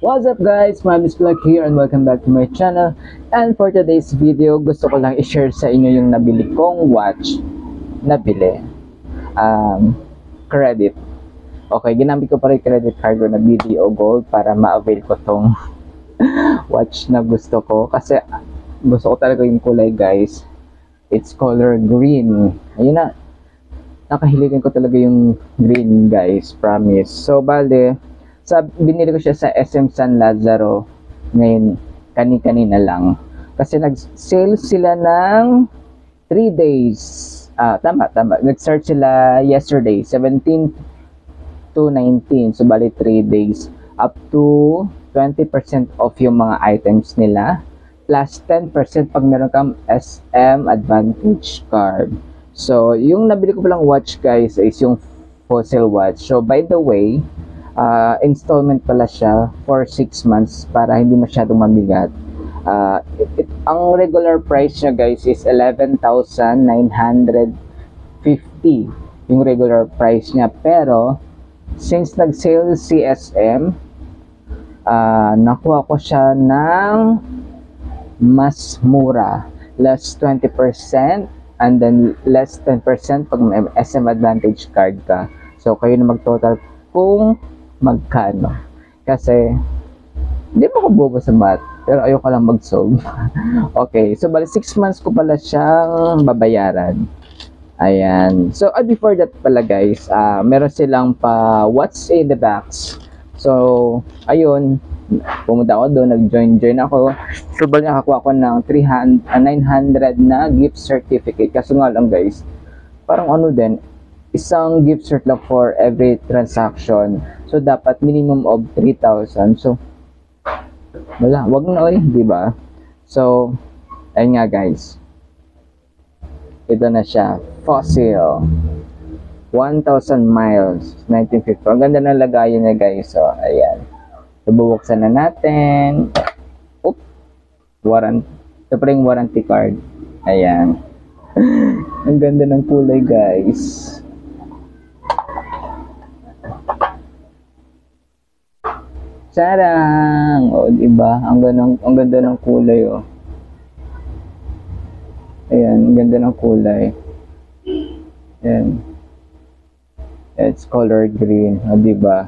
What's up guys, Mabis Vlog here and welcome back to my channel. And for today's video, gusto ko lang i-share sa inyo yung nabili kong watch. Um, Credit. Okay, ginamit ko pa rin credit card na BDO Gold para ma-avail ko tong watch na gusto ko. Kasi gusto ko talaga yung kulay guys. It's color green. Ayun na. Nakahiligan ko talaga yung green guys, promise. So, bale, binili ko siya sa SM San Lazaro ngayon, kani-kanina lang. Kasi nag-sale sila ng 3 days. Tama. Nag-start sila yesterday, 17 to 19. So, bali 3 days. Up to 20% off yung mga items nila. Plus 10% pag meron kang SM Advantage card. So, yung nabili ko palang watch guys is yung Fossil watch. So, by the way, installment pala siya for 6 months para hindi masyadong mabigat. Ang regular price niya guys is 11,950 yung regular price niya, pero since nag-sale si SM, nakuha ko siya ng mas mura, less 20% and then less 10% pag may SM Advantage card ka. So kayo na mag-total kung magkano. Kasi hindi mo ko bobo sa math, pero ayoko lang mag-solve. Okay, so bali 6 months ko pala siyang babayaran. Ayan. So before that pala guys, meron silang pa what's in the box. So ayun, pumunta ako doon, nag-join ako. So bali nakakuha ko ng 900 na gift certificate. Kaso nga lang guys, parang ano din, isang gift cert lang for every transaction. So, dapat minimum of 3,000. So, wala. Wag na di ba? So, ayun nga guys. Ito na siya. Fossil. 1,000 miles. 1950. Ang ganda ng lagayan niya guys. So, ayan. So, bubuksan na natin. Oop. Warranty. Ito pa rin warranty card. Ayan. Ang ganda ng kulay guys. Sarang! O, diba? Ang ganda ng kulay, oh. Ayan, ang ganda ng kulay. Ayan. It's color green. O, diba?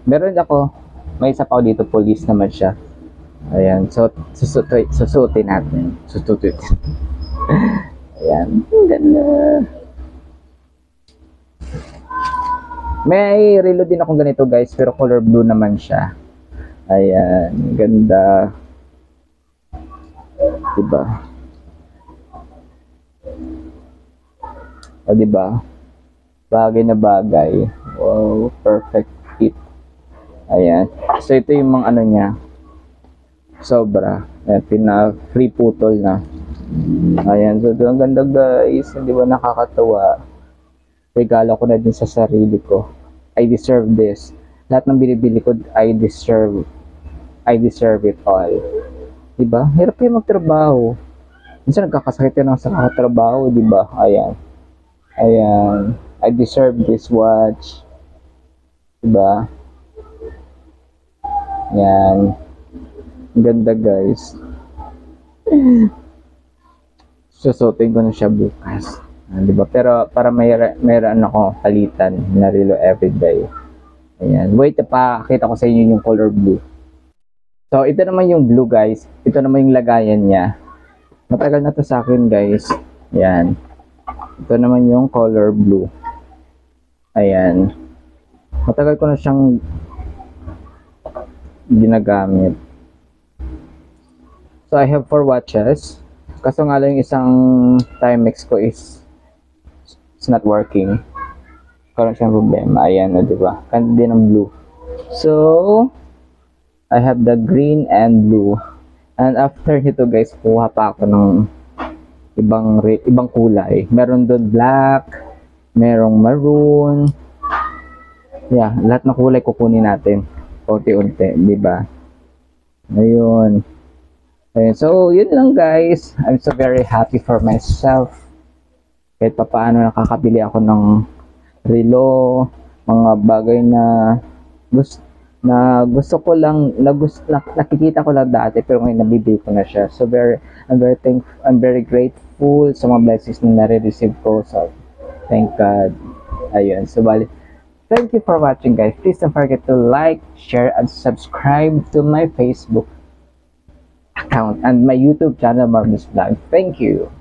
Meron ako. May isa pa ako dito. Police naman siya. Ayan. So, susutin natin. Susutin. Ayan. Ang ganda. May relo din akong ganito guys, pero color blue naman siya. Ayan, ganda. Diba? O diba? Bagay na bagay. Wow, perfect fit. Ayan. So ito yung mga ano niya. Sobra. Ayan, free putol na. Ayan, so ang ganda guys. Hindi ba nakakatawa? Regalo ko na din sa sarili ko. I deserve this. Lahat ng binibili ko, I deserve it all. Diba? Hirap kayo magtrabaho. Minsan nagkakasakit yan sa kakatrabaho, diba? Ayan. Ayan. I deserve this watch. Diba? Ayan. Ganda guys. Susutin ko na siya bukas. Diba? Pero para mayroon ako palitan na relo everyday. Ayan. Wait pa, kita ko sa inyo yung color blue. So, ito naman yung blue guys. Ito naman yung lagayan niya. Matagal na to sa akin guys. Ayan. Ito naman yung color blue. Ayan. Matagal ko na siyang ginagamit. So, I have 4 watches. Kaso nga lang yung isang Timex ko is it's not working. Karoon siyang problema. Ayan na, diba? Kandi din ng blue. So, I have the green and blue. And after nito guys, kuha pa ako ng ibang kulay. Meron doon black, merong maroon. Yeah, lahat ng kulay kukunin natin. Unti-unti, diba? Ayun. Ayun. So, yun lang guys. I'm so very happy for myself. Kahit pa paano nakakabili ako ng relo, mga bagay na na gusto ko lang nakikita ko lang dati pero ngayon nabibili ko na siya. So I'm very grateful sa mga blessings na nare-receive ko. So thank God. Ayun. So bali, thank you for watching, guys. Please don't forget to like, share, and subscribe to my Facebook account and my YouTube channel, Marvelous Vlog. Thank you.